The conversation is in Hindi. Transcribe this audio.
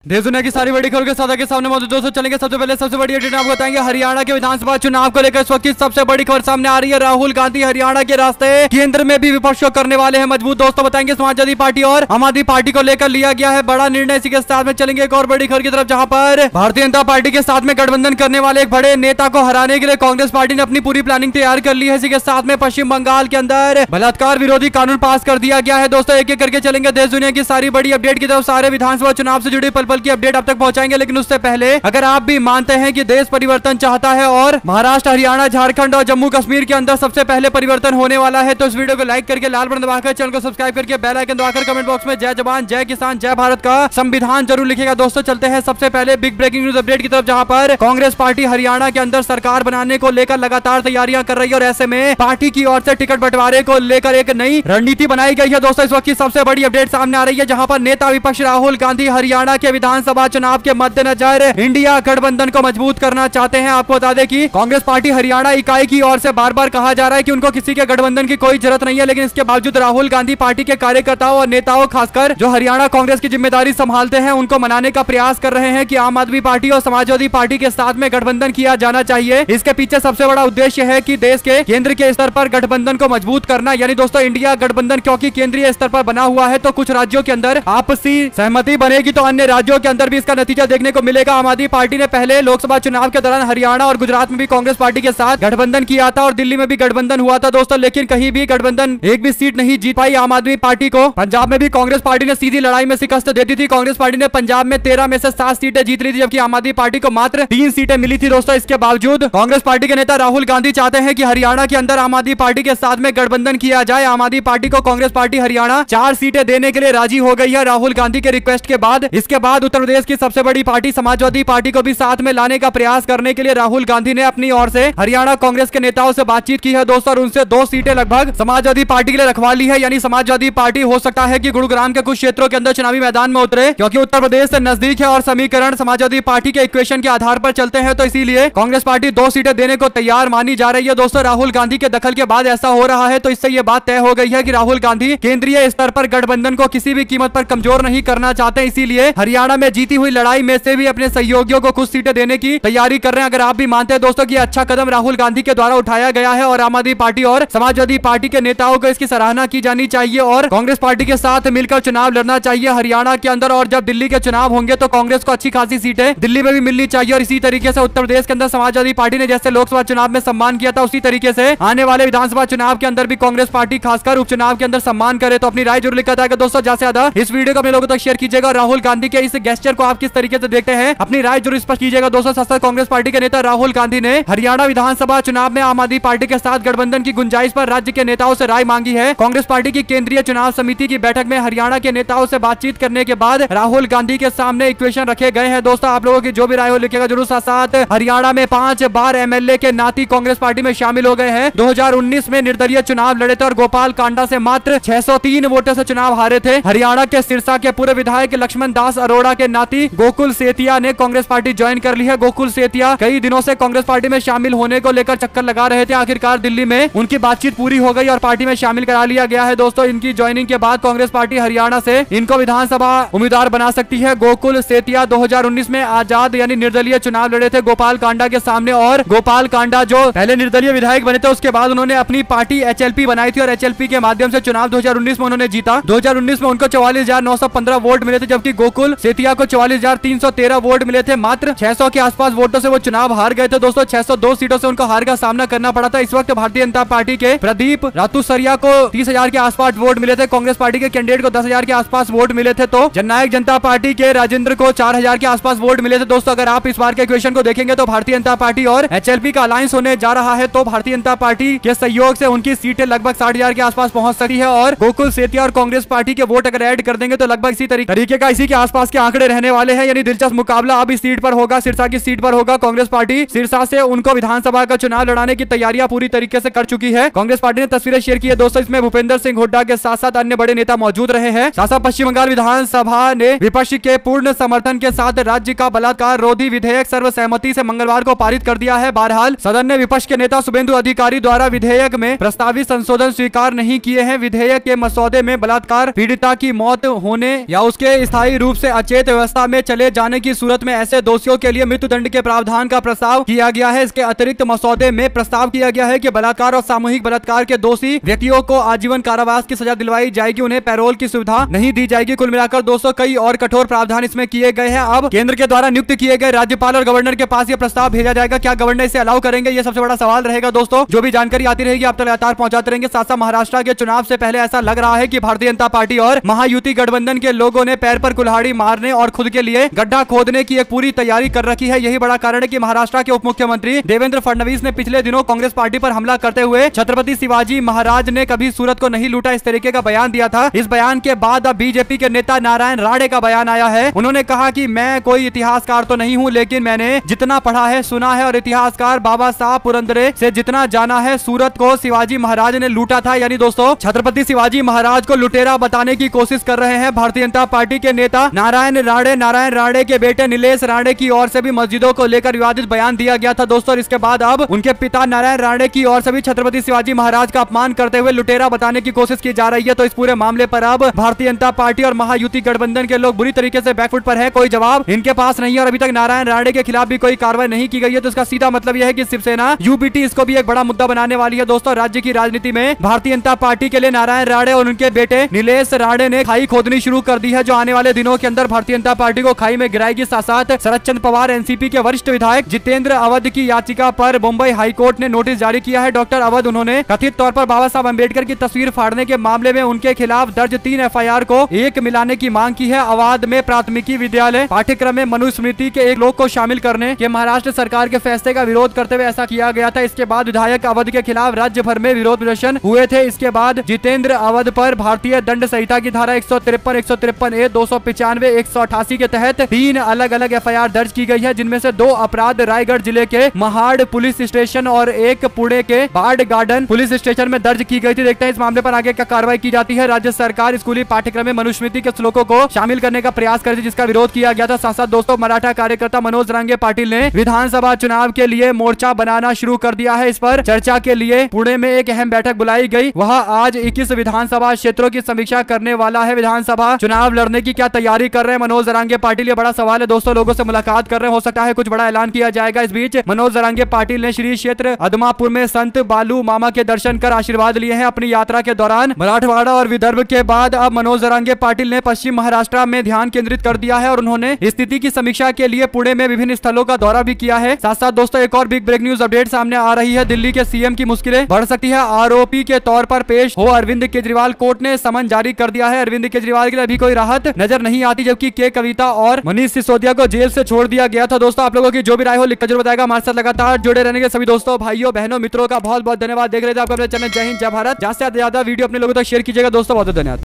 देश दुनिया की सारी बड़ी खबर के साथ आगे सामने मौजूद दोस्तों चलेंगे। सबसे पहले सबसे बड़ी अपडेट आपको बताएंगे हरियाणा के विधानसभा चुनाव को लेकर इस वक्त की सबसे बड़ी खबर सामने आ रही है। राहुल गांधी हरियाणा के रास्ते केंद्र में भी विपक्ष को करने वाले हैं मजबूत। दोस्तों बताएंगे समाजवादी पार्टी और आम आदमी पार्टी को लेकर लिया गया है बड़ा निर्णय। इसी के साथ में चलेंगे एक और बड़ी खबर की तरफ, जहां पर भारतीय जनता पार्टी के साथ में गठबंधन करने वाले एक बड़े नेता को हराने के लिए कांग्रेस पार्टी ने अपनी पूरी प्लानिंग तैयार कर ली है। इसी के साथ में पश्चिम बंगाल के अंदर बलात्कार विरोधी कानून पास कर दिया गया है। दोस्तों एक एक करके चलेंगे देश दुनिया की सारी बड़ी अपडेट की तरफ। सारे विधानसभा चुनाव से जुड़ी पल पल की अपडेट अब तक पहुंचाएंगे, लेकिन उससे पहले अगर आप भी मानते हैं कि देश परिवर्तन चाहता है और महाराष्ट्र, हरियाणा, झारखंड और जम्मू कश्मीर के अंदर सबसे पहले परिवर्तन होने वाला है, तो इस वीडियो को लाइक करके लाल बटन दबाकर चैनल को सब्सक्राइब करके बेल आइकन दबाकर कमेंट बॉक्स में जय जवान, जय किसान, जय भारत का संविधान जरूर लिखेगा। दोस्तों चलते हैं सबसे पहले बिग ब्रेकिंग न्यूज अपडेट की तरफ, जहां पर कांग्रेस पार्टी हरियाणा के अंदर सरकार बनाने को लेकर लगातार तैयारियां कर रही है और ऐसे में पार्टी की ओर से टिकट बंटवारे को लेकर एक नई रणनीति बनाई गई है। दोस्तों इस वक्त की सबसे बड़ी अपडेट सामने आ रही है, जहां पर नेता विपक्ष राहुल गांधी हरियाणा के विधानसभा चुनाव के मद्देनजर इंडिया गठबंधन को मजबूत करना चाहते हैं। आपको बता दें कि कांग्रेस पार्टी हरियाणा इकाई की ओर से बार बार कहा जा रहा है कि उनको किसी के गठबंधन की कोई जरूरत नहीं है, लेकिन इसके बावजूद राहुल गांधी पार्टी के कार्यकर्ताओं और नेताओं, खासकर जो हरियाणा कांग्रेस की जिम्मेदारी संभालते हैं, उनको मनाने का प्रयास कर रहे हैं कि आम आदमी पार्टी और समाजवादी पार्टी के साथ में गठबंधन किया जाना चाहिए। इसके पीछे सबसे बड़ा उद्देश्य है कि देश के केंद्र के स्तर पर गठबंधन को मजबूत करना, यानी दोस्तों इंडिया गठबंधन क्योंकि केंद्रीय स्तर पर बना हुआ है तो कुछ राज्यों के अंदर आपसी सहमति बनेगी तो अन्य राज्यों के अंदर भी इसका नतीजा देखने को मिलेगा। आम आदमी पार्टी ने पहले लोकसभा चुनाव के दौरान हरियाणा और गुजरात में भी कांग्रेस पार्टी के साथ गठबंधन किया था और दिल्ली में भी गठबंधन हुआ था दोस्तों, लेकिन कहीं भी गठबंधन एक भी सीट नहीं जीत पाई आम आदमी पार्टी को। पंजाब में भी कांग्रेस पार्टी ने सीधी लड़ाई में शिकस्त दे दी थी। कांग्रेस पार्टी ने पंजाब में 13 में से 7 सीटें जीत ली थी, जबकि आम आदमी पार्टी को मात्र 3 सीटें मिली थी। दोस्तों इसके बावजूद कांग्रेस पार्टी के नेता राहुल गांधी चाहते हैं कि हरियाणा के अंदर आम आदमी पार्टी के साथ में गठबंधन किया जाए। आम आदमी पार्टी को कांग्रेस पार्टी हरियाणा 4 सीटें देने के लिए राजी हो गई है राहुल गांधी के रिक्वेस्ट के बाद। इसके बाद उत्तर प्रदेश की सबसे बड़ी पार्टी समाजवादी पार्टी को भी साथ में लाने का प्रयास करने के लिए राहुल गांधी ने अपनी ओर से हरियाणा कांग्रेस के नेताओं से बातचीत की है दोस्तों, और उनसे 2 सीटें लगभग समाजवादी पार्टी के लिए रखवा ली है। यानी समाजवादी पार्टी हो सकता है कि गुरुग्राम के कुछ क्षेत्रों के अंदर चुनावी मैदान में उतरे, क्योंकि उत्तर प्रदेश से नजदीक है और समीकरण समाजवादी पार्टी के इक्वेशन के आधार पर चलते हैं, तो इसीलिए कांग्रेस पार्टी 2 सीटें देने को तैयार मानी जा रही है। दोस्तों राहुल गांधी के दखल के बाद ऐसा हो रहा है, तो इससे यह बात तय हो गई है कि राहुल गांधी केंद्रीय स्तर पर गठबंधन को किसी भी कीमत पर कमजोर नहीं करना चाहते, इसीलिए हरियाणा में जीती हुई लड़ाई में से भी अपने सहयोगियों को कुछ सीटें देने की तैयारी कर रहे हैं। अगर आप भी मानते हैं दोस्तों कि अच्छा कदम राहुल गांधी के द्वारा उठाया गया है और आम आदमी पार्टी और समाजवादी पार्टी के नेताओं को इसकी सराहना की जानी चाहिए और कांग्रेस पार्टी के साथ मिलकर चुनाव लड़ना चाहिए हरियाणा के अंदर। और जब दिल्ली के चुनाव होंगे तो कांग्रेस को अच्छी खासी सीटें दिल्ली में भी मिलनी चाहिए। और इसी तरीके से उत्तर प्रदेश के अंदर समाजवादी पार्टी ने जैसे लोकसभा चुनाव में सम्मान किया था, उसी तरीके से आने वाले विधानसभा चुनाव के अंदर भी कांग्रेस पार्टी खासकर उपचुनाव के अंदर सम्मान करे। तो अपनी राय जरूर लिखा जाएगा दोस्तों। ज्यादा से ज्यादा इस वीडियो को अपने लोगों तक शेयर कीजिएगा और राहुल गांधी के इस गेस्चर को आप किस तरीके से देखते हैं अपनी राय जरूर स्पष्ट कीजिएगा दोस्तों। साथ कांग्रेस पार्टी के नेता राहुल गांधी ने हरियाणा विधानसभा चुनाव में आम आदमी पार्टी के साथ गठबंधन की गुंजाइश पर राज्य के नेताओं से राय मांगी है। कांग्रेस पार्टी की केंद्रीय चुनाव समिति की बैठक में हरियाणा के नेताओं से बातचीत करने के बाद राहुल गांधी के सामने इक्वेशन रखे गए हैं दोस्तों। आप लोगों की जो भी राय हो लिखेगा जरूर। साथ हरियाणा में 5 बार एमएलए के नाती कांग्रेस पार्टी में शामिल हो गए हैं। 2019 में निर्दलीय चुनाव लड़े थे और गोपाल कांडा से मात्र 603 वोटों से चुनाव हारे थे। हरियाणा के सिरसा के पूर्व विधायक लक्ष्मण दास अरोड़ा के नाती गोकुल सेतिया ने कांग्रेस पार्टी ज्वाइन कर ली है। गोकुल सेतिया कई दिनों से कांग्रेस पार्टी में शामिल होने को लेकर चक्कर लगा रहे थे। आखिरकार दिल्ली में उनकी बातचीत पूरी हो गई और पार्टी में शामिल करा लिया गया है दोस्तों। इनकी ज्वाइनिंग के बाद कांग्रेस पार्टी हरियाणा से इनको विधानसभा उम्मीदवार बना सकती है। गोकुल सेतिया 2019 में आजाद यानी निर्दलीय चुनाव लड़े थे गोपाल कांडा के सामने, और गोपाल कांडा जो पहले निर्दलीय विधायक बने थे उसके बाद उन्होंने अपनी पार्टी एचएलपी बनाई थी और एचएलपी के माध्यम से चुनाव 2019 में उन्होंने जीता। 2019 में उनको 44,915 वोट मिले थे, जबकि गोकुल सेतिया को 44,313 वोट मिले थे। मात्र 600 के आसपास वोटों से वो चुनाव हार गए थे दोस्तों। 602 सीटों से उनको हार का सामना करना पड़ा था। इस वक्त भारतीय जनता पार्टी के प्रदीप रातुसरिया को 30,000 के आसपास वोट मिले थे। कांग्रेस पार्टी के कैंडिडेट को 10,000 के आसपास वोट मिले थे। तो जननायक जनता पार्टी के राजेंद्र को 4,000 के आसपास वोट मिले थे दोस्तों। अगर आप इस बार के इक्वेशन को देखेंगे तो भारतीय जनता पार्टी और एचएलपी का अलायंस होने जा रहा है, तो भारतीय जनता पार्टी के सहयोग से उनकी सीटें लगभग 60,000 के आसपास पहुंच सकती है और गोकुल सेतिया और कांग्रेस पार्टी के वोट अगर ऐड कर देंगे तो लगभग इसी तरीके का इसी के आसपास के आंकड़े रहने वाले हैं। यानी दिलचस्प मुकाबला अब इस सीट पर होगा, सिरसा की सीट पर होगा। कांग्रेस पार्टी सिरसा से उनको विधानसभा का चुनाव लड़ाने की तैयारियां पूरी तरीके से कर चुकी है। कांग्रेस पार्टी ने तस्वीरें शेयर की है दोस्तों। इसमें भूपेंद्र सिंह हुड्डा के साथ साथ अन्य बड़े नेता मौजूद रहे हैं। साथ पश्चिम बंगाल विधानसभा ने विपक्ष के पूर्ण समर्थन के साथ राज्य का बलात्कार रोधी विधेयक सर्वसहमति से मंगलवार को पारित कर दिया है। बहरहाल सदन ने विपक्ष के नेता शुभेंदु अधिकारी द्वारा विधेयक में प्रस्तावित संशोधन स्वीकार नहीं किए हैं। विधेयक के मसौदे में बलात्कार पीड़िता की मौत होने या उसके स्थायी रूप से सचेत व्यवस्था में चले जाने की सूरत में ऐसे दोषियों के लिए मृत्यु दंड के प्रावधान का प्रस्ताव किया गया है। इसके अतिरिक्त मसौदे में प्रस्ताव किया गया है कि बलात्कार और सामूहिक बलात्कार के दोषी व्यक्तियों को आजीवन कारावास की सजा दिलवाई जाएगी, उन्हें पैरोल की सुविधा नहीं दी जाएगी। कुल मिलाकर दोस्तों कई और कठोर प्रावधान इसमें किए गए हैं। अब केंद्र के द्वारा नियुक्त किए गए राज्यपाल और गवर्नर के पास यह प्रस्ताव भेजा जाएगा। क्या गवर्नर इसे अलाउ करेंगे, ये सबसे बड़ा सवाल रहेगा। दोस्तों जो भी जानकारी आती रहेगी आप तक लगातार पहुंचाते रहेंगे। साथ साथ महाराष्ट्र के चुनाव से पहले ऐसा लग रहा है कि भारतीय जनता पार्टी और महायुति गठबंधन के लोगों ने पैर पर कुल्हाड़ी मारने और खुद के लिए गड्ढा खोदने की एक पूरी तैयारी कर रखी है। यही बड़ा कारण है कि महाराष्ट्र के उप मुख्यमंत्री देवेंद्र फडणवीस ने पिछले दिनों कांग्रेस पार्टी पर हमला करते हुए छत्रपति शिवाजी महाराज ने कभी सूरत को नहीं लूटा, इस तरीके का बयान दिया था। इस बयान के बाद अब बीजेपी के नेता नारायण राणे का बयान आया है। उन्होंने कहा कि मैं कोई इतिहासकार तो नहीं हूं, लेकिन मैंने जितना पढ़ा है, सुना है और इतिहासकार बाबा साहब पुरंदरे से जितना जाना है, सूरत को शिवाजी महाराज ने लूटा था। यानी दोस्तों छत्रपति शिवाजी महाराज को लुटेरा बताने की कोशिश कर रहे हैं भारतीय जनता पार्टी के नेता नारायण राणे के बेटे नीलेश राणे की ओर से भी मस्जिदों को लेकर विवादित बयान दिया गया था दोस्तों। इसके बाद अब उनके पिता नारायण राणे की ओर से भी छत्रपति शिवाजी महाराज का अपमान करते हुए लुटेरा बताने की कोशिश की जा रही है। तो इस पूरे मामले पर अब भारतीय जनता पार्टी और महायुति गठबंधन के लोग बुरी तरीके से बैकफुट पर है। कोई जवाब इनके पास नहीं है और अभी तक नारायण राणे के खिलाफ भी कोई कार्रवाई नहीं की गई है। तो इसका सीधा मतलब यह है कि शिवसेना यूबीटी इसको भी एक बड़ा मुद्दा बनाने वाली है। दोस्तों राज्य की राजनीति में भारतीय जनता पार्टी के लिए नारायण राणे और उनके बेटे नीलेश राणे ने खाई खोदनी शुरू कर दी है, जो आने वाले दिनों के अंदर भारतीय जनता पार्टी को खाई में गिराएगी। साथ साथ शरद चंद्र पवार एनसीपी के वरिष्ठ विधायक जितेंद्र अवध की याचिका पर मुंबई हाईकोर्ट ने नोटिस जारी किया है। डॉक्टर अवध उन्होंने कथित तौर पर बाबा साहब अम्बेडकर की तस्वीर फाड़ने के मामले में उनके खिलाफ दर्ज 3 एफआईआर को एक मिलाने की मांग की है। अवध में प्राथमिकी विद्यालय पाठ्यक्रम में मनुस्मृति के एक लोग को शामिल करने के महाराष्ट्र सरकार के फैसले का विरोध करते हुए ऐसा किया गया था। इसके बाद विधायक अवध के खिलाफ राज्य भर में विरोध प्रदर्शन हुए थे। इसके बाद जितेंद्र अवध पर भारतीय दंड संहिता की धारा 153, 153A, 295, 188 के तहत 3 अलग अलग एफआईआर दर्ज की गई है, जिनमें से 2 अपराध रायगढ़ जिले के महाड़ पुलिस स्टेशन और एक पुणे के बार्ड गार्डन पुलिस स्टेशन में दर्ज की गई थी। देखते हैं इस मामले पर आगे क्या कार्रवाई की जाती है। राज्य सरकार स्कूली पाठ्यक्रम में मनुस्मृति के श्लोकों को शामिल करने का प्रयास कर रही थी, जिसका विरोध किया गया था। साथ साथ दोस्तों मराठा कार्यकर्ता मनोज रंगे पाटिल ने विधानसभा चुनाव के लिए मोर्चा बनाना शुरू कर दिया है। इस पर चर्चा के लिए पुणे में एक अहम बैठक बुलाई गई। वह आज 21 विधानसभा क्षेत्रों की समीक्षा करने वाला है। विधानसभा चुनाव लड़ने की क्या तैयारी कर रहे हैं मनोज रंगे पाटिल, ये बड़ा सवाल है दोस्तों। लोगों से मुलाकात कर रहे हैं, हो सकता है कुछ बड़ा ऐलान किया जाएगा। इस बीच मनोज रंगे पाटिल ने श्री क्षेत्र अदमापुर में संत बालू मामा के दर्शन कर आशीर्वाद लिए हैं। अपनी यात्रा के दौरान मराठवाड़ा और विदर्भ के बाद अब मनोज रंगे पाटिल ने पश्चिम महाराष्ट्र में ध्यान केंद्रित कर दिया है और उन्होंने स्थिति की समीक्षा के लिए पुणे में विभिन्न स्थलों का दौरा भी किया है। साथ साथ दोस्तों एक और बिग ब्रेक न्यूज अपडेट सामने आ रही है। दिल्ली के सीएम की मुश्किलें बढ़ सकती है। आरोपी के तौर पर पेश हो अरविंद केजरीवाल, कोर्ट ने समन जारी कर दिया है। अरविंद केजरीवाल के लिए अभी कोई राहत नजर नहीं आती, जबकि के कविता और मनीष सिसोदिया को जेल से छोड़ दिया गया था। दोस्तों आप लोगों की जो भी राय हो लिखकर जरूर बताएगा। हमारे साथ लगातार जुड़े रहने के सभी दोस्तों, भाइयों, बहनों, मित्रों का बहुत बहुत धन्यवाद। देख रहे थे आपका अपने चैनल जय हिंद जय भारत। ज्यादा से ज्यादा वीडियो अपने लोगों तक शेयर कीजिएगा दोस्तों। बहुत धन्यवाद।